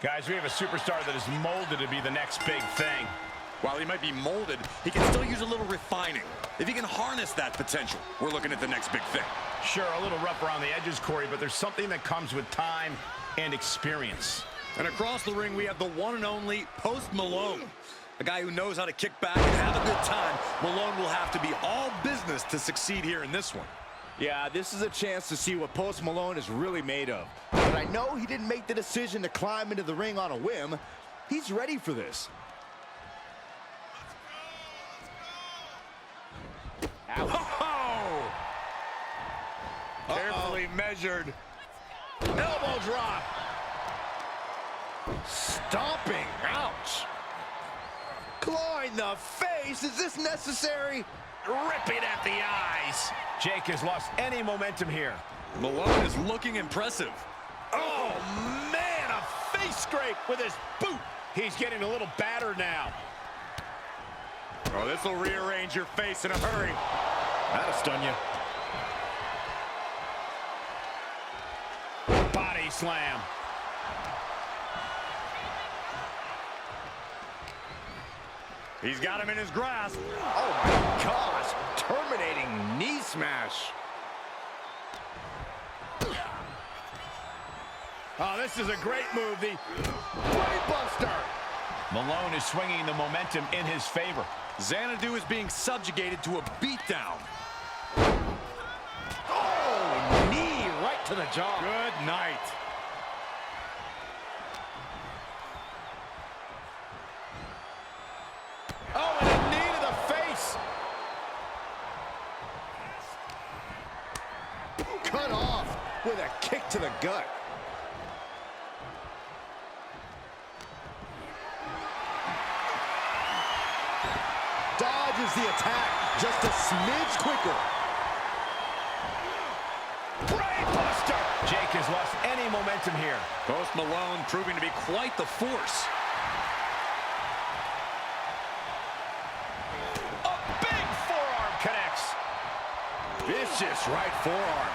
Guys, we have a superstar that is molded to be the next big thing. While he might be molded, he can still use a little refining. If he can harness that potential, we're looking at the next big thing. Sure, a little rough around the edges, Corey, but there's something that comes with time and experience. And across the ring, we have the one and only Post Malone. A guy who knows how to kick back and have a good time. Malone will have to be all business to succeed here in this one. Yeah, this is a chance to see what Post Malone is really made of. But I know he didn't make the decision to climb into the ring on a whim. He's ready for this. Oh! Carefully measured. Elbow drop. Stomping. Ouch. Clawing the face. Is this necessary? Ripping at the eyes. Jake has lost any momentum here. Malone is looking impressive. Oh, man, a face scrape with his boot. He's getting a little battered now. Oh, this will rearrange your face in a hurry. That'll stun you. Body slam. He's got him in his grasp. Oh, my gosh. Terminating knee smash. Oh, this is a great move. The Brainbuster. Malone is swinging the momentum in his favor. Xanadu is being subjugated to a beatdown. Oh, knee right to the jaw. Good night. Oh, and a knee to the face. Cut off with a kick to the gut. Dodges the attack just a smidge quicker. Brainbuster! Jake has lost any momentum here. Post Malone proving to be quite the force. A big forearm connects. Vicious right forearm.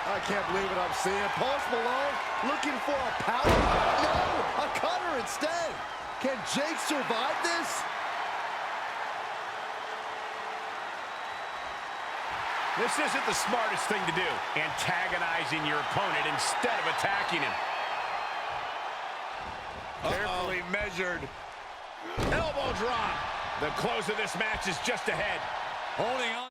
I can't believe what I'm seeing. Post Malone looking for a power. No, a cutter instead. Can Jake survive this? This isn't the smartest thing to do, antagonizing your opponent instead of attacking him. Carefully measured. Elbow drop. The close of this match is just ahead. Holding on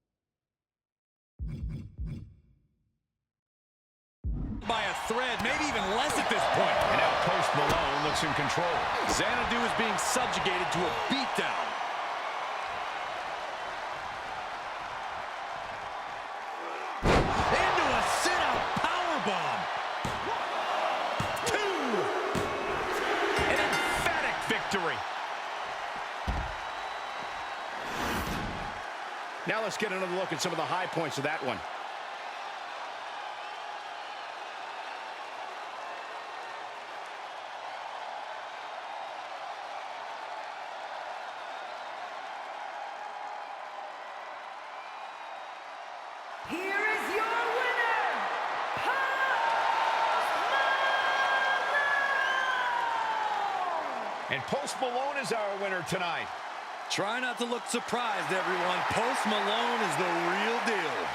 by a thread, maybe even less at this point. And now Post Malone looks in control. Xanadu is being subjugated to a beatdown. Into a sit-out powerbomb. 2. An emphatic victory. Now let's get another look at some of the high points of that one. Here is your winner, And Post Malone is our winner tonight. Try not to look surprised, everyone. Post Malone is the real deal.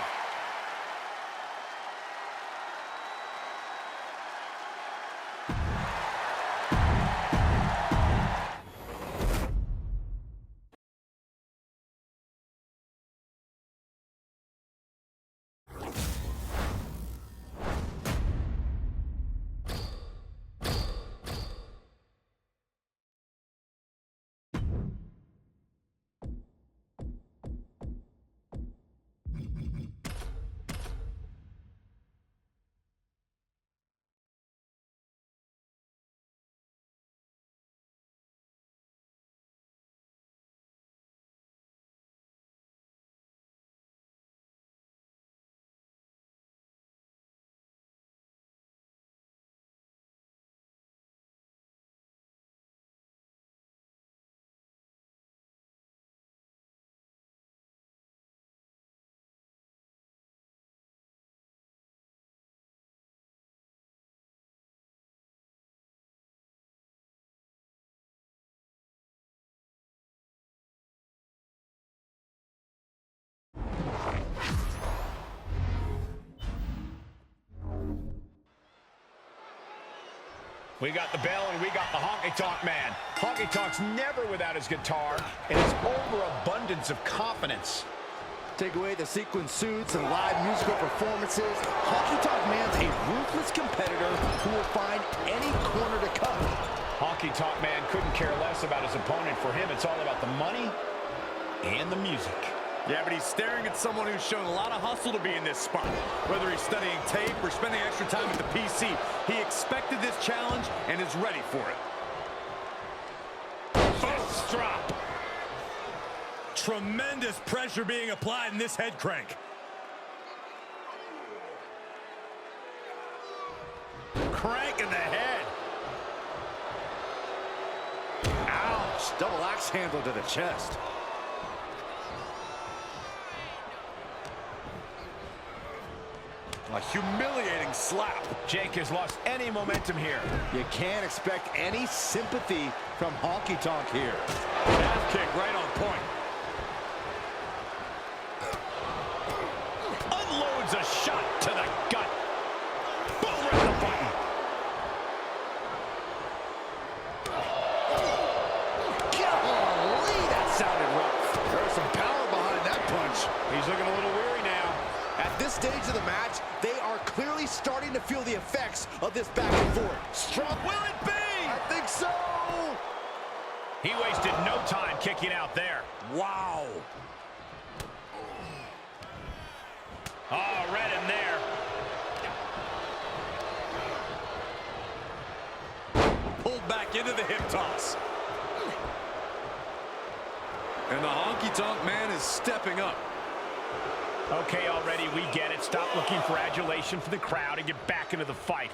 We got the bell and we got the honky-tonk man. Honky-tonk's never without his guitar and his overabundance of confidence. Take away the sequin suits and live musical performances. Honky Tonk Man's a ruthless competitor who will find any corner to cut. Honky-tonk man couldn't care less about his opponent. For him, it's all about the money and the music. Yeah, but he's staring at someone who's shown a lot of hustle to be in this spot. Whether he's studying tape or spending extra time at the PC, he expected this challenge and is ready for it. Fist drop. Tremendous pressure being applied in this head crank. Crank in the head. Ouch! Double axe handle to the chest. A humiliating slap. Jake has lost any momentum here. You can't expect any sympathy from Honky Tonk here. Half kick right on point. Unloads a shot to the gut. Boom, right the button. Golly, that sounded rough. There's some power behind that punch. He's looking a little weary now. At this stage of the match, they are clearly starting to feel the effects of this back and forth. Strong will it be? I think so. He wasted no time kicking out there. Wow. Oh, read him there. Pulled back into the hip toss. And the honky-tonk man is stepping up. Okay, already, we get it. Stop looking for adulation from the crowd and get back into the fight.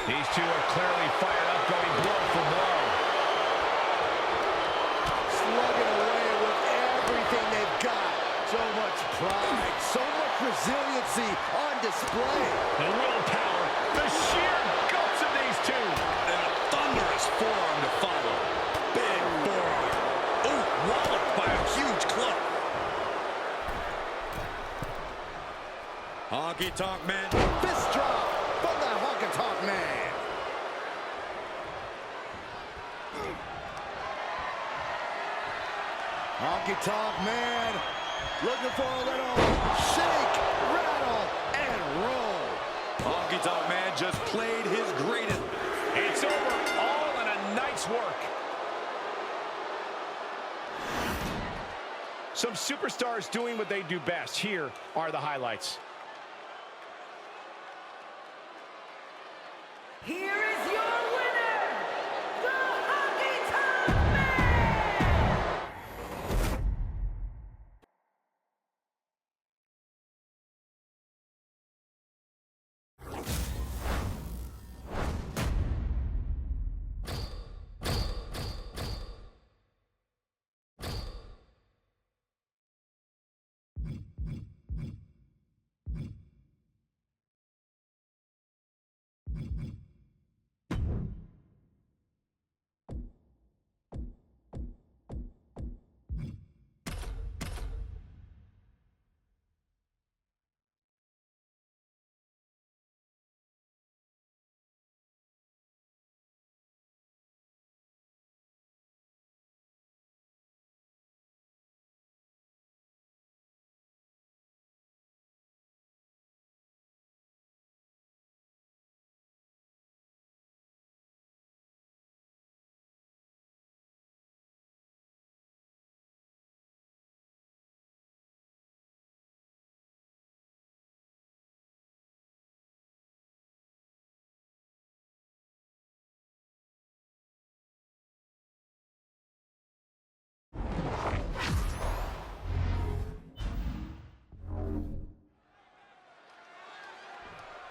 These two are clearly fired up, going blow for blow. Slugging away with everything they've got. So much pride, so much resiliency on display. The willpower, the sheer guts of these two. And a thunderous forearm to follow. Big forearm. Ooh, walloped by a huge club. Honky-tonk man. Fist drop from the honky-tonk man. Honky-tonk man looking for a little shake, rattle, and roll. Honky-tonk man just played his greatest. It's over, all in a night's work. Some superstars doing what they do best. Here are the highlights. Here is your winner, the Honky-Tonk Man!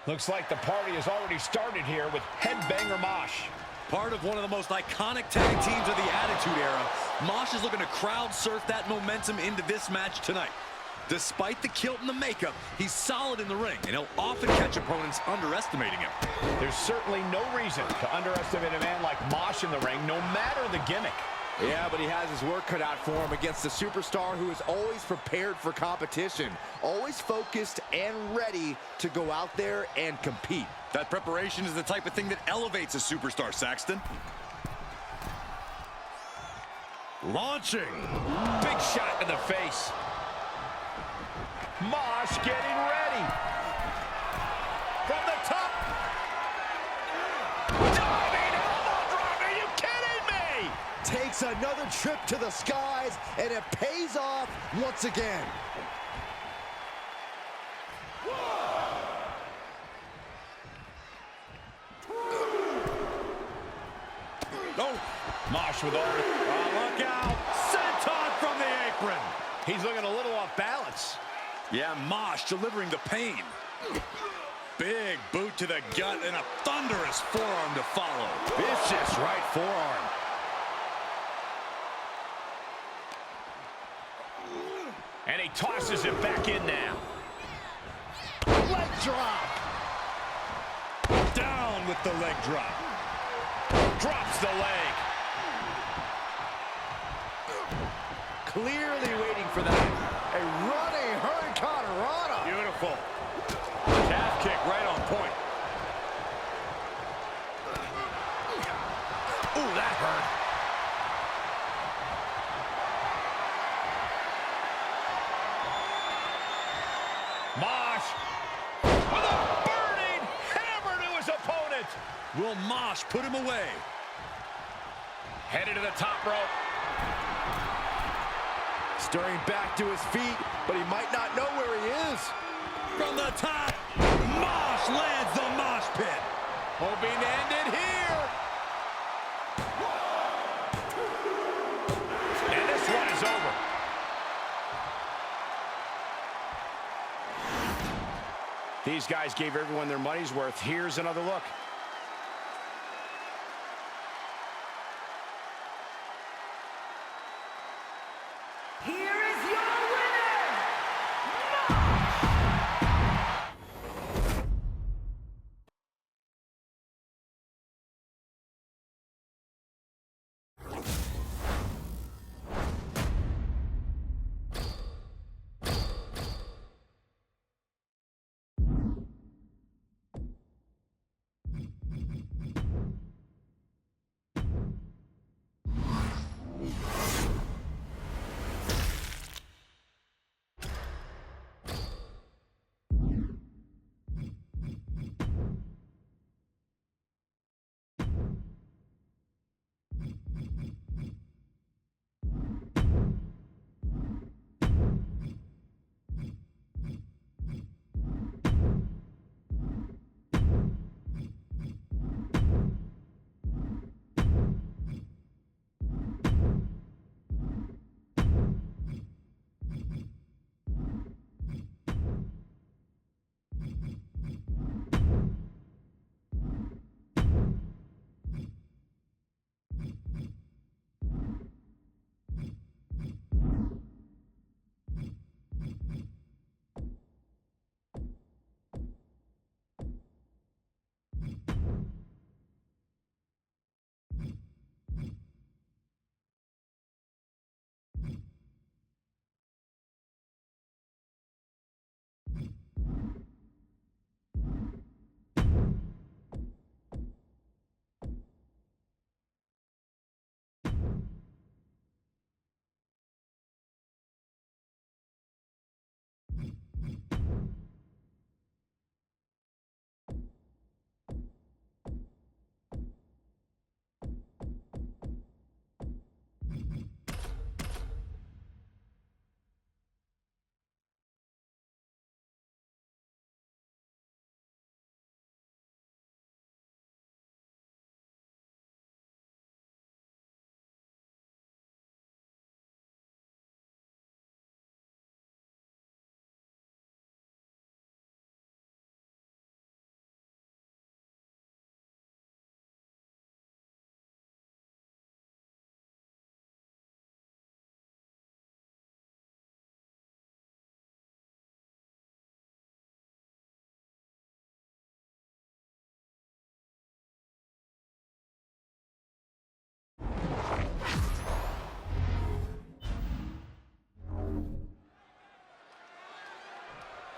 Looks like the party has already started here with Headbanger Mosh. Part of one of the most iconic tag teams of the Attitude Era, Mosh is looking to crowd surf that momentum into this match tonight. Despite the kilt and the makeup, he's solid in the ring, and he'll often catch opponents underestimating him. There's certainly no reason to underestimate a man like Mosh in the ring, no matter the gimmick. Yeah, but he has his work cut out for him against the superstar who is always prepared for competition, always focused and ready to go out there and compete. That preparation is the type of thing that elevates a superstar, Saxton. Launching. Big shot in the face. Mosh getting ready. From the top. Diving elbow drop. Are you kidding me? Takes another trip to the skies, and it pays off once again. Oh, Mosh with all the... look out. Senton from the apron. He's looking a little off balance. Yeah, Mosh delivering the pain. Big boot to the gut and a thunderous forearm to follow. Vicious right forearm. And he tosses it back in now. Leg drop. Down with the leg drop. Drops the leg. Clearly waiting for that. A running hurricanrana. Beautiful. Calf kick right on point. Ooh, that hurt. Mosh with a burning hammer to his opponent. Will Mosh put him away? Headed to the top rope. Stirring back to his feet, but he might not know where he is. From the top, Mosh lands the mosh pit. Hoping to end it here. And this one is over. These guys gave everyone their money's worth. Here's another look. Here is your winner,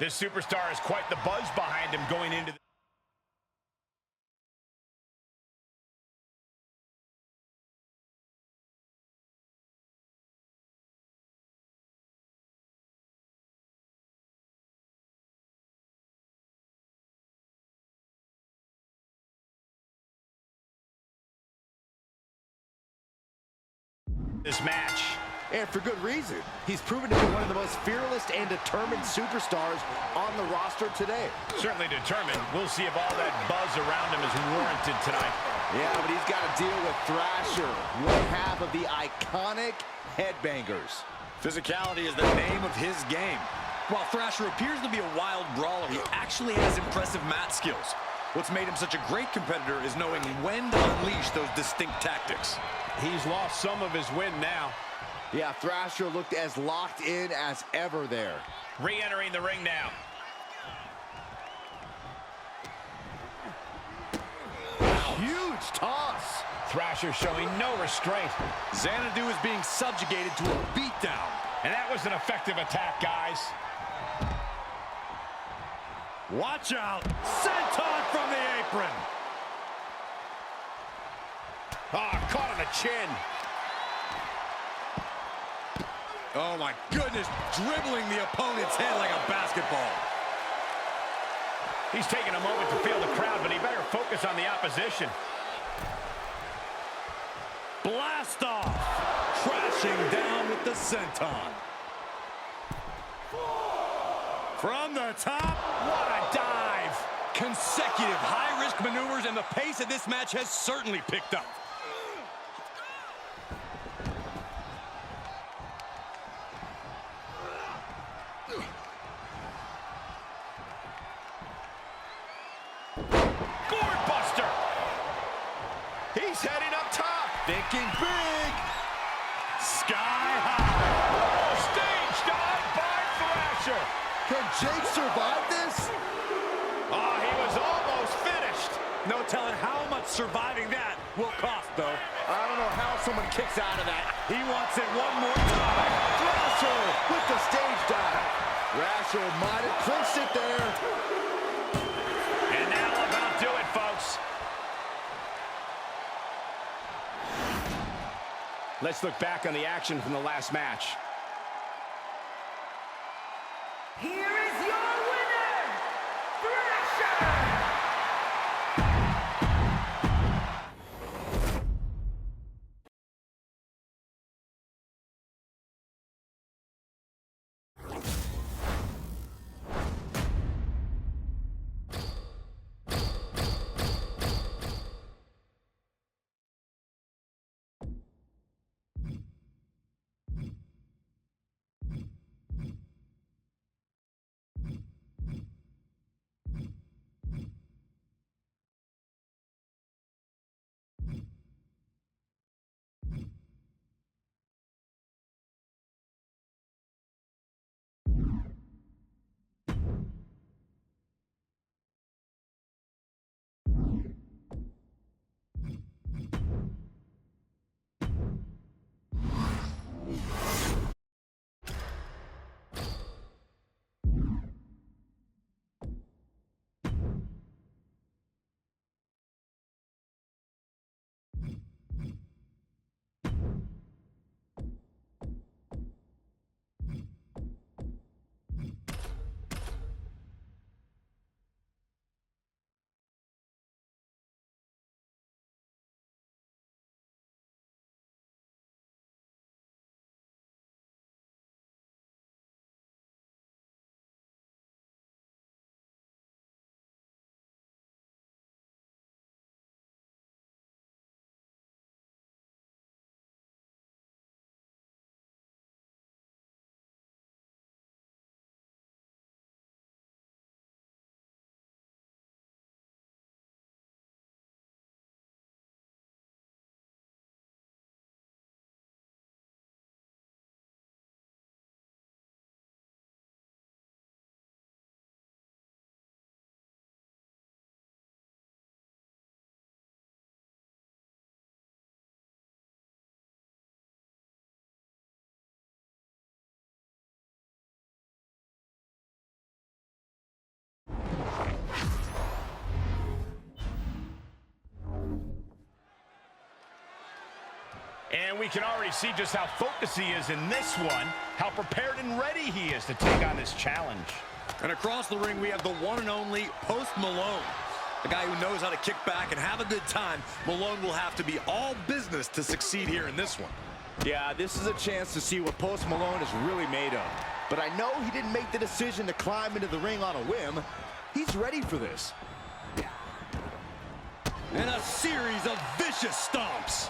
This superstar has quite the buzz behind him going into this match. And for good reason. He's proven to be one of the most fearless and determined superstars on the roster today. Certainly determined. We'll see if all that buzz around him is warranted tonight. Yeah, but he's got to deal with Thrasher, one half of the iconic Headbangers. Physicality is the name of his game. While Thrasher appears to be a wild brawler, he actually has impressive mat skills. What's made him such a great competitor is knowing when to unleash those distinct tactics. He's lost some of his wind now. Yeah, Thrasher looked as locked in as ever there. Re-entering the ring now. Huge toss. Thrasher showing no restraint. Xanadu is being subjugated to a beatdown. And that was an effective attack, guys. Watch out. Senton from the apron. Caught on the chin. Oh, my goodness. Dribbling the opponent's head like a basketball. He's taking a moment to feel the crowd, but he better focus on the opposition. Blast First off, crashing down with the senton. From the top, what a dive! Consecutive high-risk maneuvers, and the pace of this match has certainly picked up. Gourd-buster! He's heading up top. Thinking big. Sky high. Oh, stage dive by Thrasher. Can Jake survive this? Oh, he was almost finished. No telling how much surviving that will cost, though. I don't know how someone kicks out of that. He wants it one more time. Thrasher with the stage dive. Thrasher might have clinched it there. And that'll about do it, folks. Let's look back on the action from the last match. Here is your winner, Thrasher! And we can already see just how focused he is in this one, how prepared and ready he is to take on this challenge. And across the ring, we have the one and only Post Malone. A guy who knows how to kick back and have a good time. Malone will have to be all business to succeed here in this one. Yeah, this is a chance to see what Post Malone is really made of. But I know he didn't make the decision to climb into the ring on a whim. He's ready for this. And a series of vicious stomps.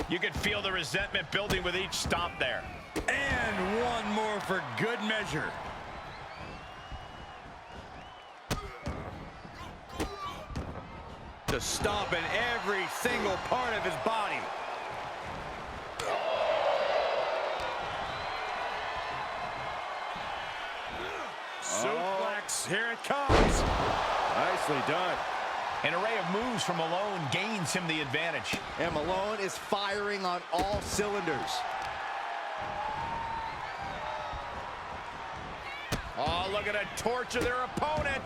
You can feel the resentment building with each stomp there. And one more for good measure. To stomp in every single part of his body. Suplex, here it comes. Nicely done. An array of moves from Malone gains him the advantage. And Malone is firing on all cylinders. Oh, look at it torture their opponent.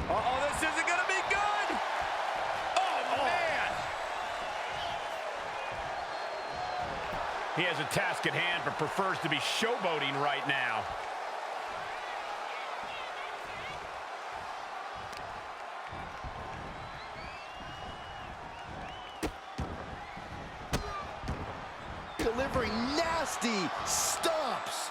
Uh-oh, this isn't going to be good. Oh, man. He has a task at hand, but prefers to be showboating right now. delivering nasty stomps.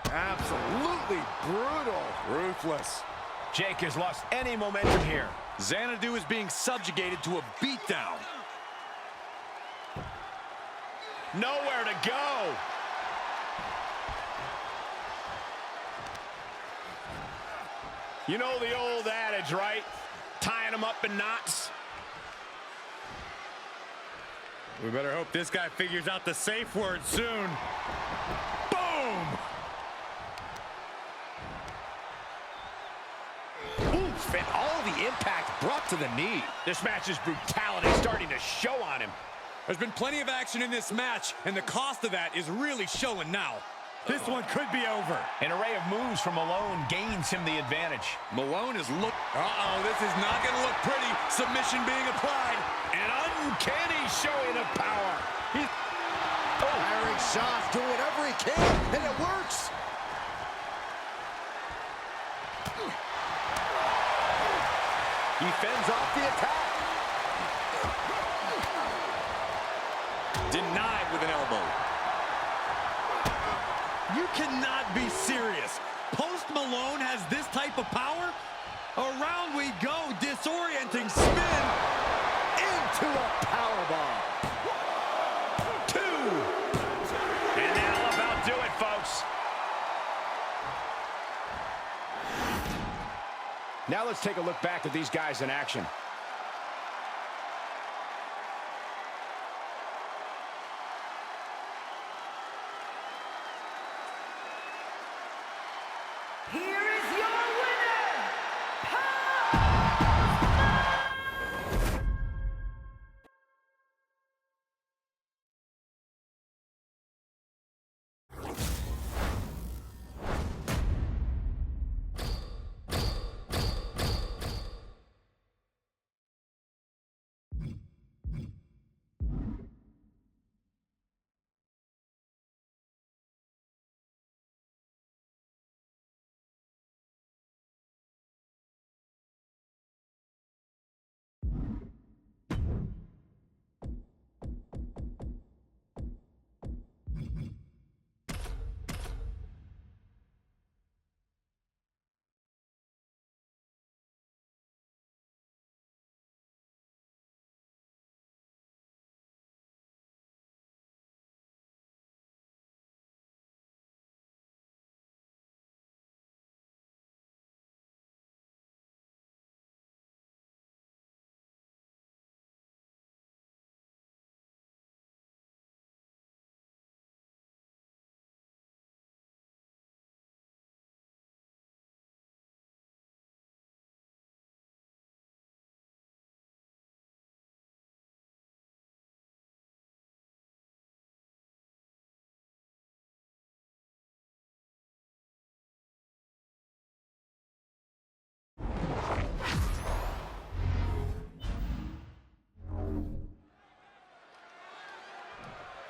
Absolutely brutal. Ruthless. Jake has lost any momentum here. Xanadu is being subjugated to a beatdown. Nowhere to go. You know the old adage, right? Tying them up in knots. We better hope this guy figures out the safe word soon. Boom! Oof, and all the impact brought to the knee. This match's brutality starting to show on him. There's been plenty of action in this match, and the cost of that is really showing now. This one could be over. An array of moves from Malone gains him the advantage. Malone is Uh-oh, this is not going to look pretty. Submission being applied. An uncanny showing of power. He's Firing shots, doing whatever he can, and it works. He fends off the attack. denied with an elbow. You cannot be serious. Post Malone has this type of power? Around we go, disorienting spin. Into a powerbomb. 2. And that'll about do it, folks. Now let's take a look back at these guys in action. Here is your winner,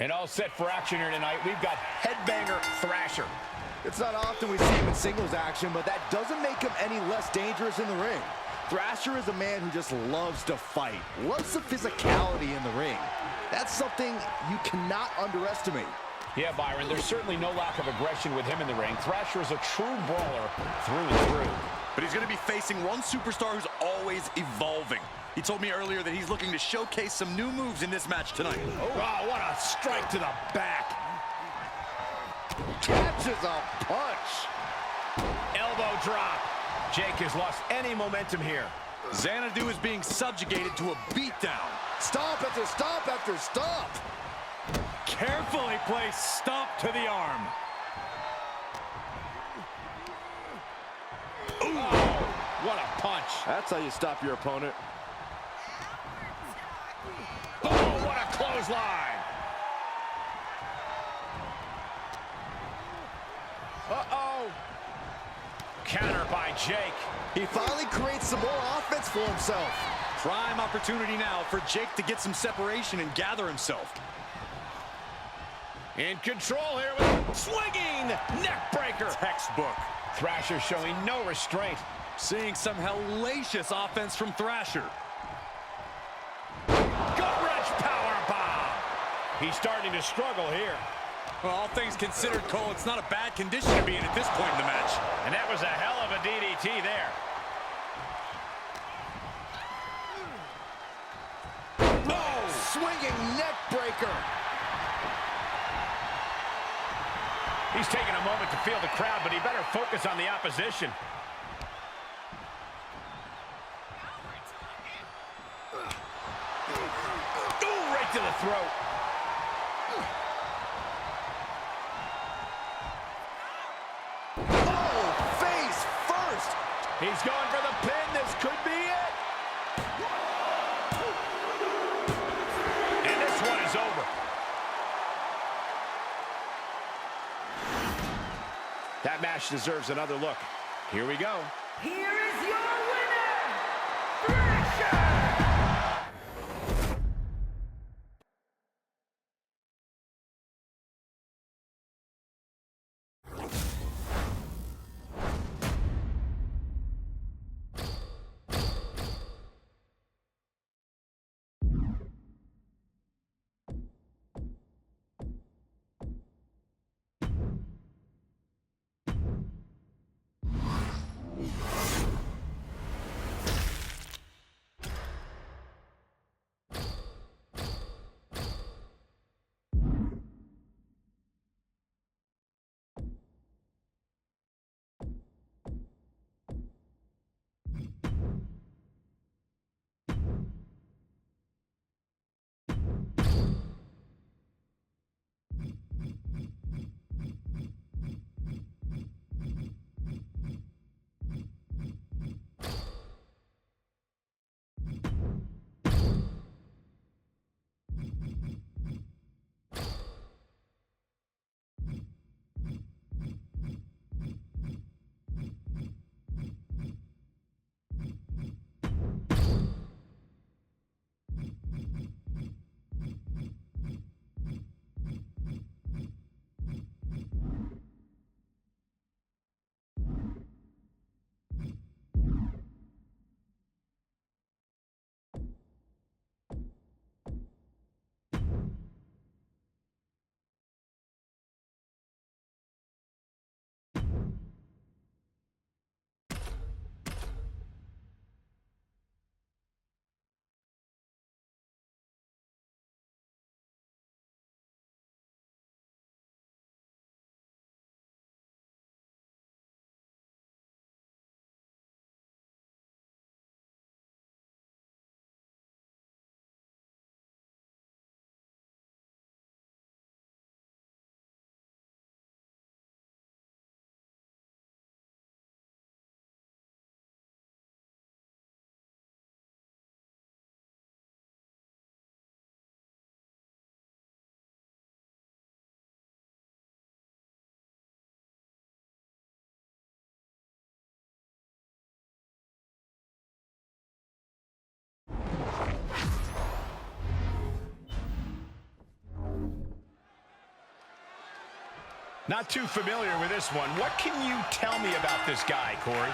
And all set for action here tonight. We've got Headbanger Thrasher. It's not often we see him in singles action, but that doesn't make him any less dangerous in the ring. Thrasher is a man who just loves to fight, loves the physicality in the ring. That's something you cannot underestimate. Yeah, Byron, there's certainly no lack of aggression with him in the ring. Thrasher is a true brawler through and through. But he's going to be facing one superstar who's always evolving. He told me earlier that he's looking to showcase some new moves in this match tonight. Oh, wow, what a strike to the back. Catches a punch. Elbow drop. Jake has lost any momentum here. Xanadu is being subjugated to a beatdown. Stomp after stomp after stomp. Carefully placed stomp to the arm. Ooh, what a punch. That's how you stop your opponent. Oh, what a clothesline. Uh-oh. Counter by Jake. He finally creates some more offense for himself. Prime opportunity now for Jake to get some separation and gather himself. In control here with swinging neck breaker. Textbook. Thrasher showing no restraint. Seeing some hellacious offense from Thrasher. He's starting to struggle here. Well, all things considered, Cole, it's not a bad condition to be in at this point in the match. And that was a hell of a DDT there. Oh, swinging neck breaker. He's taking a moment to feel the crowd, but he better focus on the opposition. Ooh, right to the throat. Oh, face first. He's going for the pin. This could be it. And this one is over. That match deserves another look. Here we go. Here is your winner, Thrasher! Not too familiar with this one. What can you tell me about this guy, Corey?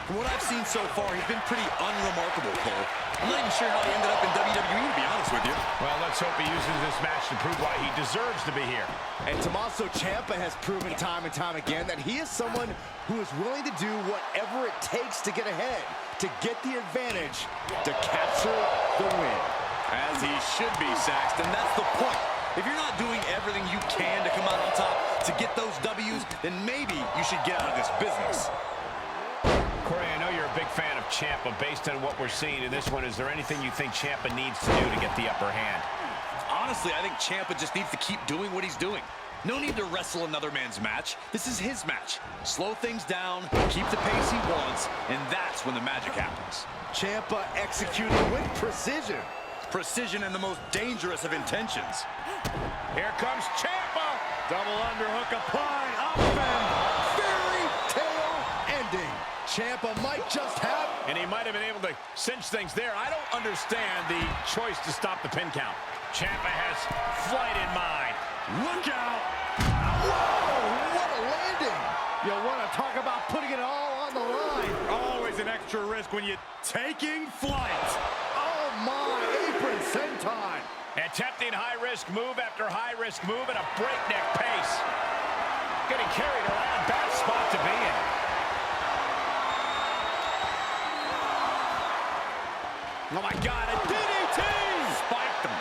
From what I've seen so far, he's been pretty unremarkable, Cole. I'm not even sure how he ended up in WWE, to be honest with you. Well, let's hope he uses this match to prove why he deserves to be here. And Tommaso Ciampa has proven time and time again that he is someone who is willing to do whatever it takes to get ahead, to get the advantage, to capture the win. As he should be, Saxton. That's the point. If you're not doing everything you can to come out on top, to get those W's, then maybe you should get out of this business. Corey, I know you're a big fan of Ciampa. Based on what we're seeing in this one, is there anything you think Ciampa needs to do to get the upper hand? Honestly, I think Ciampa just needs to keep doing what he's doing. No need to wrestle another man's match. This is his match. Slow things down, keep the pace he wants, and that's when the magic happens. Ciampa executing with precision. Precision and the most dangerous of intentions. Here comes Ciampa. Double underhook applied. Up and fairy tale ending. Ciampa might just have. And he might have been able to cinch things there. I don't understand the choice to stop the pin count. Ciampa has flight in mind. Look out! Whoa, what a landing. You want to talk about putting it all on the line. Always an extra risk when you're taking flight. Oh my, apron senton. Attempting high-risk move after high-risk move at a breakneck pace. Getting carried around, bad spot to be in. Oh my God, a DDT! Spiked him.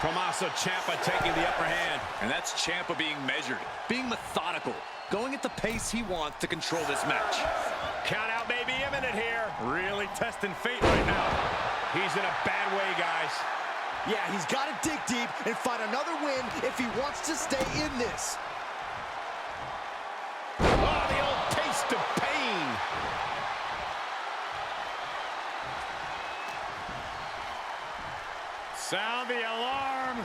Tommaso Ciampa taking the upper hand. And that's Ciampa being measured, being methodical, going at the pace he wants to control this match. Count out may be imminent here. Really testing fate right now. He's in a bad way, guys. Yeah, he's got to dig deep and find another win if he wants to stay in this. Oh, the old taste of pain. Sound the alarm.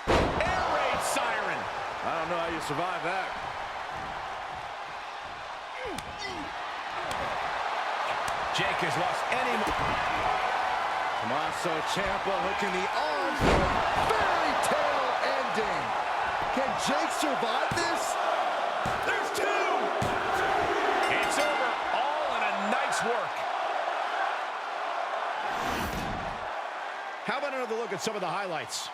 Air raid siren. I don't know how you survive that. Jake has lost any... Tommaso Ciampa hooking the arms for a fairy tale ending. Can Jake survive this? There's two! It's over, all in a night's work. How about another look at some of the highlights?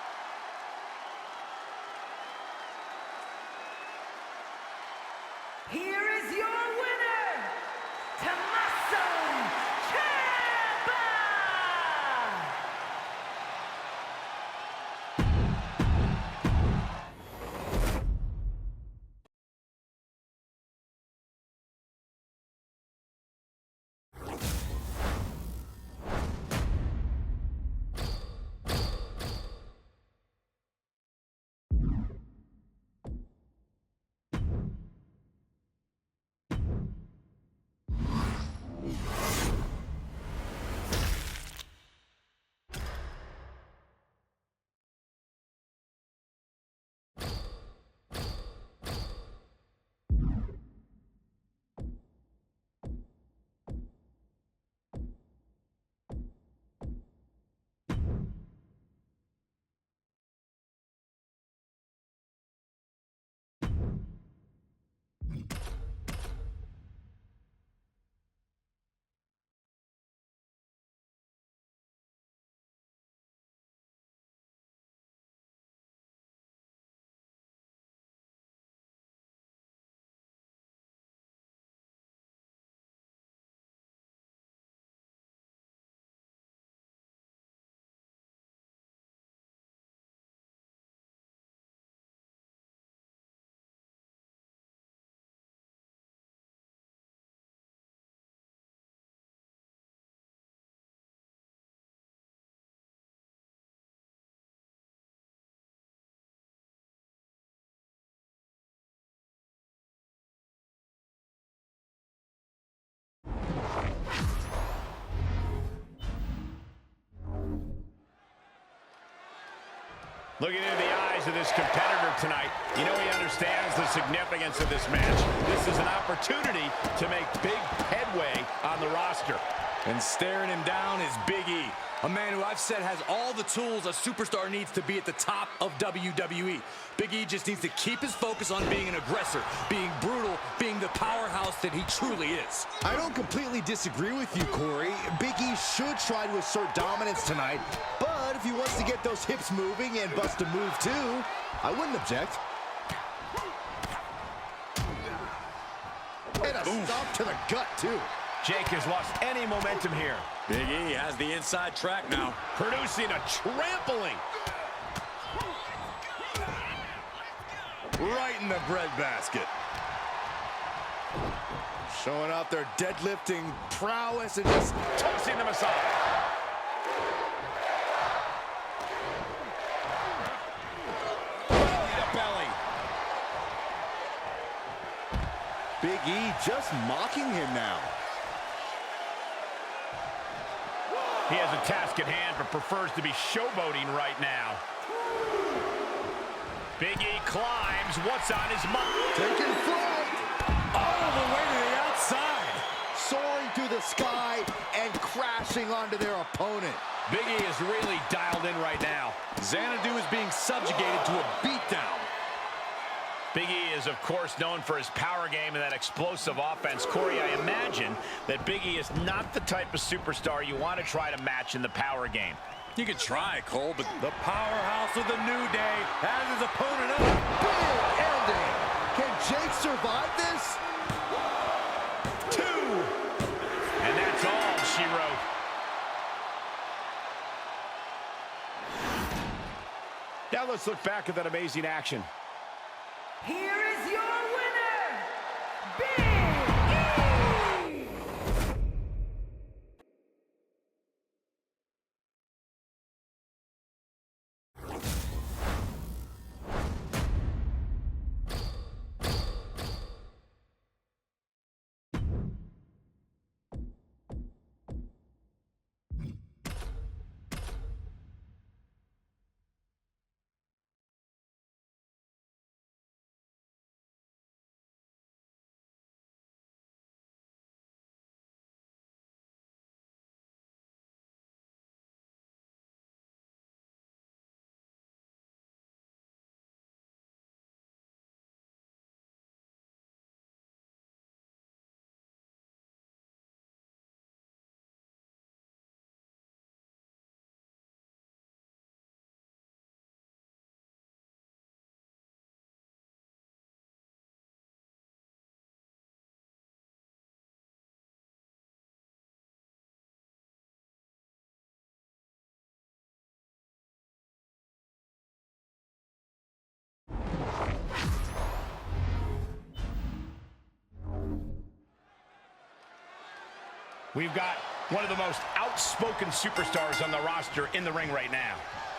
Here is your winner, Tommaso Ciampa! Looking into the eyes of this competitor tonight, you know he understands the significance of this match. This is an opportunity to make big headway on the roster. And staring him down is Big E, a man who I've said has all the tools a superstar needs to be at the top of WWE. Big E just needs to keep his focus on being an aggressor, being brutal, being the powerhouse that he truly is. I don't completely disagree with you, Corey. Big E should try to assert dominance tonight, but if he wants to get those hips moving and bust a move too, I wouldn't object. And a stomp to the gut too. Jake has lost any momentum here. Big E has the inside track now. Producing a trampling. Right in the breadbasket. Showing off their deadlifting prowess and just Tossing them aside. Belly to belly. Big E just mocking him now. He has a task at hand, but prefers to be showboating right now. Big E climbs. What's on his mind? Taking flight. All the way to the outside. Soaring through the sky and crashing onto their opponent. Big E is really dialed in right now. Xanadu is being subjugated to a beatdown. Big E is, of course, known for his power game and that explosive offense. Corey, I imagine that Big E is not the type of superstar you want to try to match in the power game. You could try, Cole, but The powerhouse of the New Day has his opponent up. Big ending. Can Jake survive this? 2. And that's all she wrote. Now let's look back at that amazing action. Here is your winner, Big E! We've got one of the most outspoken superstars on the roster in the ring right now.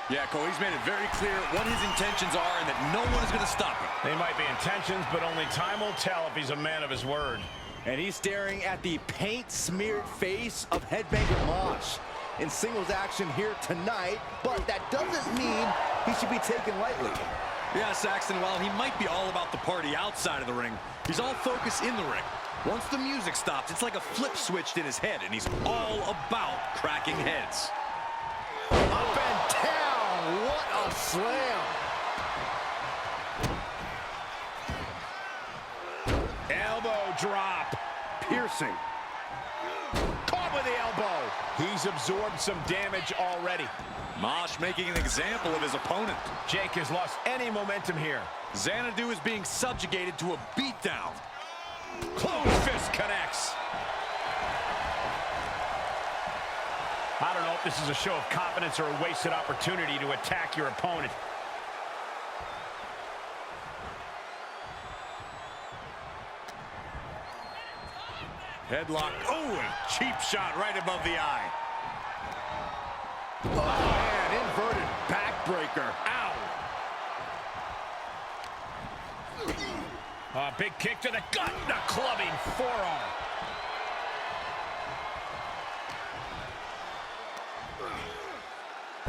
yeah, Cole, he's made it very clear what his intentions are and that no one is going to stop him. They might be intentions, but only time will tell if he's a man of his word. And he's staring at the paint-smeared face of Headbanger Mosh in singles action here tonight, but that doesn't mean he should be taken lightly. Yeah, Saxton, while he might be all about the party outside of the ring, he's all focused in the ring. Once the music stops, it's like a flip switched in his head, and he's all about cracking heads. Up and down, what a slam. Elbow drop. Piercing. Caught with the elbow. He's absorbed some damage already. Mosh making an example of his opponent. Jake has lost any momentum here. Xanadu is being subjugated to a beatdown. Closed fist connects. I don't know if this is a show of confidence or a wasted opportunity to attack your opponent. Headlock. Oh, and cheap shot right above the eye. Oh, man, inverted backbreaker. Ow. A big kick to the gut, the clubbing forearm.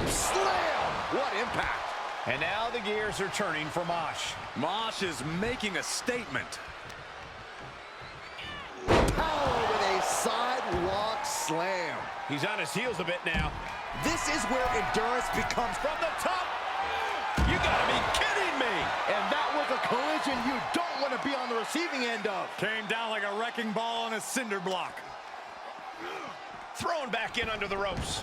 Slam! What impact! And now the gears are turning for Mosh. Mosh is making a statement. Power with a sidewalk slam. He's on his heels a bit now. This is where endurance becomes From the top. You gotta be kidding me. and that was a collision you don't want to be on the receiving end of. Came down like a wrecking ball on a cinder block. Thrown back in under the ropes.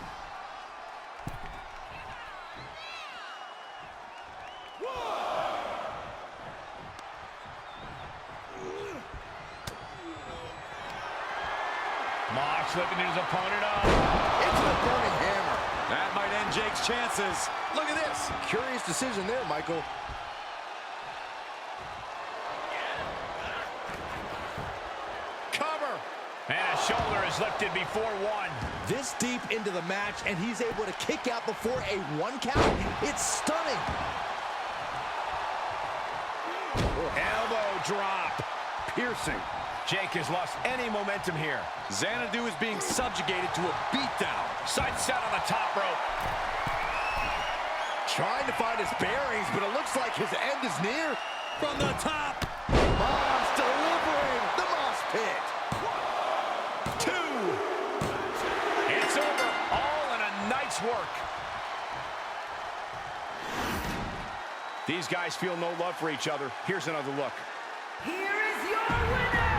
Mosh lifting his opponent up. Into the burning hammer. That might end Jake's chances. Look at this. Curious decision there, Michael. Cover. And a shoulder is lifted before one. This deep into the match, and he's able to kick out before a 1 count. It's stunning. Elbow drop. Piercing. Jake has lost any momentum here. Xanadu is being subjugated to a beatdown. Sights set on the top rope. Trying to find his bearings, but it looks like his end is near. From the top. Moss delivering the Moss Pit. 2. It's over. All in a night's work. These guys feel no love for each other. Here's another look. Here is your winner,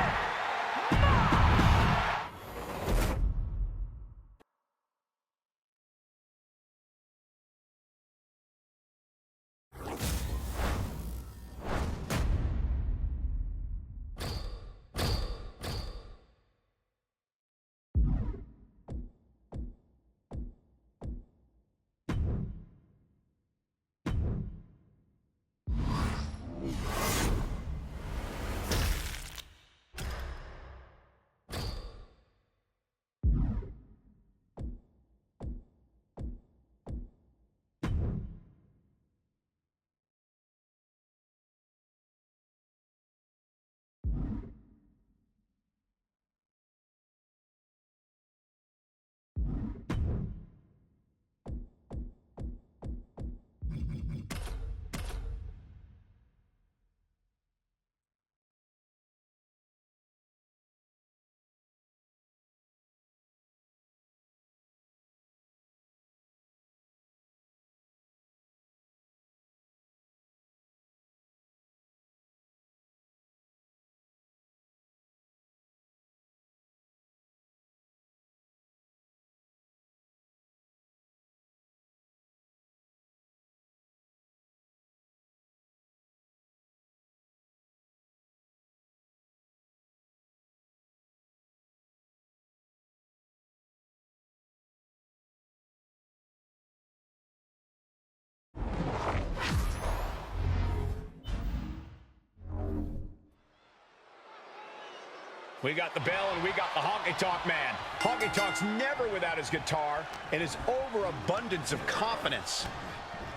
We got the bell and we got the honky-tonk man. Honky-tonk's never without his guitar and his overabundance of confidence.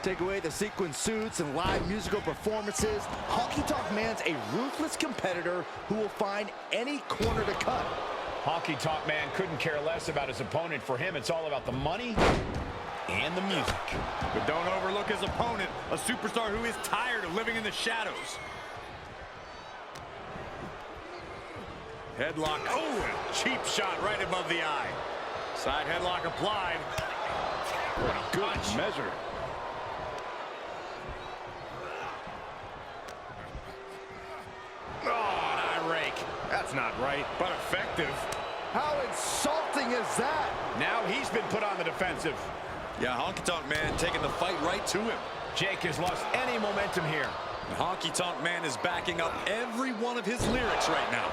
Take away the sequin suits and live musical performances, Honky Tonk Man's a ruthless competitor who will find any corner to cut. Honky Tonk Man couldn't care less about his opponent. For him, it's all about the money and the music. But don't overlook his opponent, a superstar who is tired of living in the shadows. Headlock. Oh, a cheap shot right above the eye. Side headlock applied. What a good measure. Oh, an eye rake. That's not right, but effective. How insulting is that? Now he's been put on the defensive. Yeah, Honky Tonk Man taking the fight right to him. Jake has lost any momentum here. And Honky Tonk Man is backing up every one of his lyrics right now.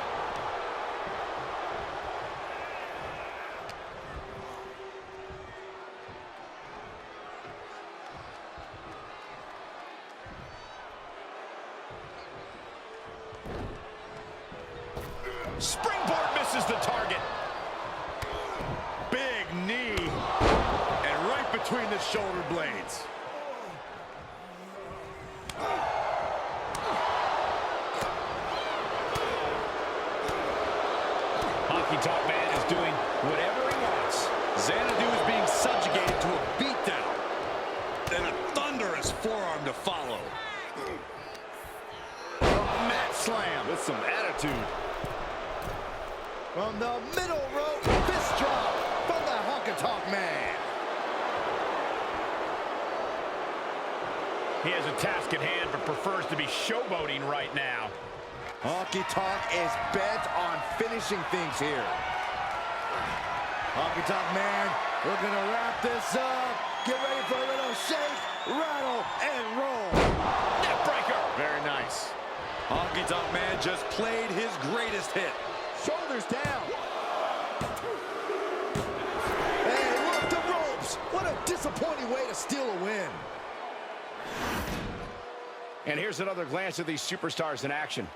Springboard misses the target. Big knee. And right between the shoulder blades. Honky Tonk Man is doing whatever he wants. Xanadu is being subjugated to a beatdown. And a thunderous forearm to follow. Mat slam with some attitude. From the middle rope, fist drop from the Honky Tonk Man. He has a task at hand, but prefers to be showboating right now. Honky Tonk is bent on finishing things here. Honky Tonk Man, we're gonna wrap this up. Get ready for a little shake, rattle, and roll. Neck breaker. Very nice. Honky Tonk Man just played his greatest hit. Shoulders down. And look, the ropes. What a disappointing way to steal a win. And here's another glance at these superstars in action.